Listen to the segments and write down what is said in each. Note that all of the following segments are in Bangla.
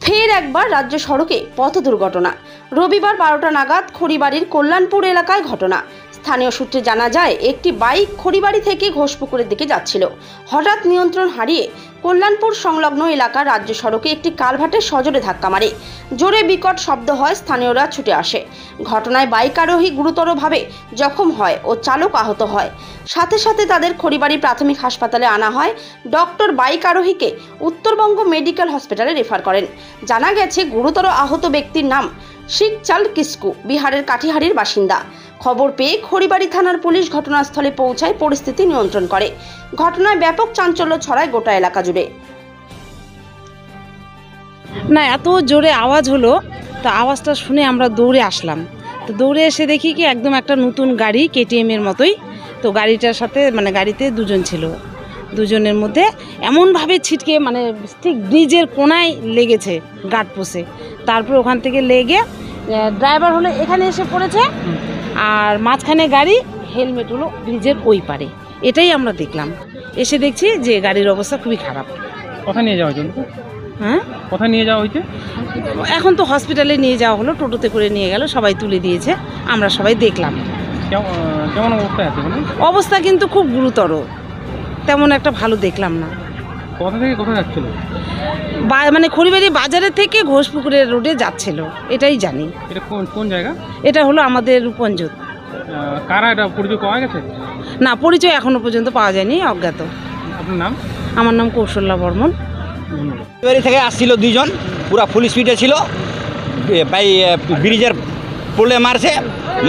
ফের একবার রাজ্য সড়কে পথ দুর্ঘটনা। রবিবার 12টা নাগাদ খড়িবাড়ির কল্যাণপুর এলাকায় ঘটনা। স্থানীয় সূত্রে জানা যায়, একটি বাইক খড়িবাড়ি থেকে ঘোষপুকুরের দিকে যাচ্ছিল। হঠাৎ নিয়ন্ত্রণ হারিয়ে কল্যাণপুর সংলগ্ন এলাকার রাজ্য সড়কে একটি কালভার্টে সজোরে ধাক্কা মারে। জোরে বিকট শব্দ হয়, স্থানীয়রা ছুটে আসে। ঘটনায় বাইক আরোহী গুরুতরভাবে জখম হয় ও চালক আহত হয়। সাথে সাথে তাদের খড়িবাড়ি প্রাথমিক হাসপাতালে আনা হয়। ডক্টর বাইক আরোহীকে উত্তরবঙ্গ মেডিকেল হসপিটালে রেফার করেন। জানা গেছে, গুরুতর আহত ব্যক্তির নাম শিখচাল কিসকু, বিহারের কাটিহারির বাসিন্দা। খবর পেয়ে খড়িবাড়ি থানার পুলিশ ঘটনাস্থলে পৌঁছায়, পরিস্থিতি নিয়ন্ত্রণ করে। ঘটনায় ব্যাপক চাঞ্চল্য ছড়ায় গোটা এলাকা জুড়ে। না, এত জোরে আওয়াজ হলো, তো আওয়াজটা শুনে আমরা দৌড়ে আসলাম। তো দৌড়ে এসে দেখি কি একদম একটা নতুন গাড়ি, কেটিএম এর মতোই। তো গাড়িটার সাথে গাড়িতে দুজন ছিল। দুজনের মধ্যে এমনভাবে ছিটকে ঠিক ব্রিজের কোনায় লেগেছে, গার্ড পোষে। তারপর ওখান থেকে লেগে ড্রাইভার হলো এখানে এসে পড়েছে, আর মাঝখানে গাড়ি, হেলমেট হলো ব্রিজের ওই পারে। এটাই আমরা দেখলাম। এসে দেখছি যে গাড়ির অবস্থা খুবই খারাপ। কোথায় নিয়ে যাওয়া হয়েছে? হ্যাঁ, কোথায় নিয়ে যাওয়া হয়েছে? এখন তো হসপিটালে নিয়ে যাওয়া হলো, টোটোতে করে নিয়ে গেল, সবাই তুলে দিয়েছে, আমরা সবাই দেখলাম। কেমন অবস্থায় আছে? অবস্থা কিন্তু খুব গুরুতর, তেমন একটা ভালো দেখলাম না। কোথা থেকে কোথায় যাচ্ছিল? খড়িবাড়ি বাজারের থেকে ঘোষপুকুরের রোডে যাচ্ছিল, এটাই জানি। এটা কোন জায়গা? এটা হলো আমাদের রূপঞ্জত। কারা এটা পরিচয় পাওয়া গেছে? না, পরিচয় এখনো পর্যন্ত পাওয়া যায়নি, অজ্ঞাত। আপনার নাম? আমার নাম কৌশল্যা বর্মন। খড়িবাড়ি থেকে আসছিল দুইজন, পুরা ফুল স্পিডে ছিল। ব্রিজের পোলে মারছে,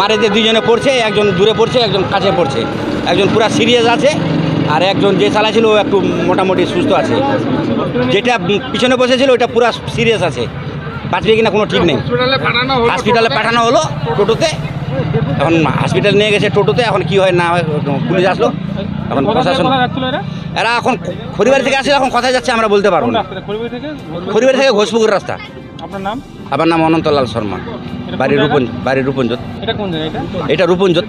মারে যে দুইজনে পড়ছে, একজন দূরে পড়ছে, একজন কাছে পড়ছে। একজন পুরা সিরিয়াস আছে, আর একজন যে চালাচ্ছিল ও একটু মোটামুটি সুস্থ আছে। যেটা পিছনে বসেছিল ওটা পুরা সিরিয়াস আছে, বাঁচবে কিনা কোনো ঠিক নেই। হসপিটালে পাঠানো হলো টোটোতে, এখন হসপিটালে নিয়ে গেছে টোটোতে। এখন কি হয় না হয় পুলিশ আসলো, এখন প্রশাসন। এরা এখন খড়িবাড়ি থেকে আসলে এখন কোথায় যাচ্ছে আমরা বলতে পারবো না। খড়িবাড়ি থেকে ঘোষপুকুর রাস্তা। আপনার নাম? আমার নাম অনন্তলাল শর্মা, বাড়ি রূপঞ্জত। এটা কোন জায়গা? এটা রূপঞ্জত।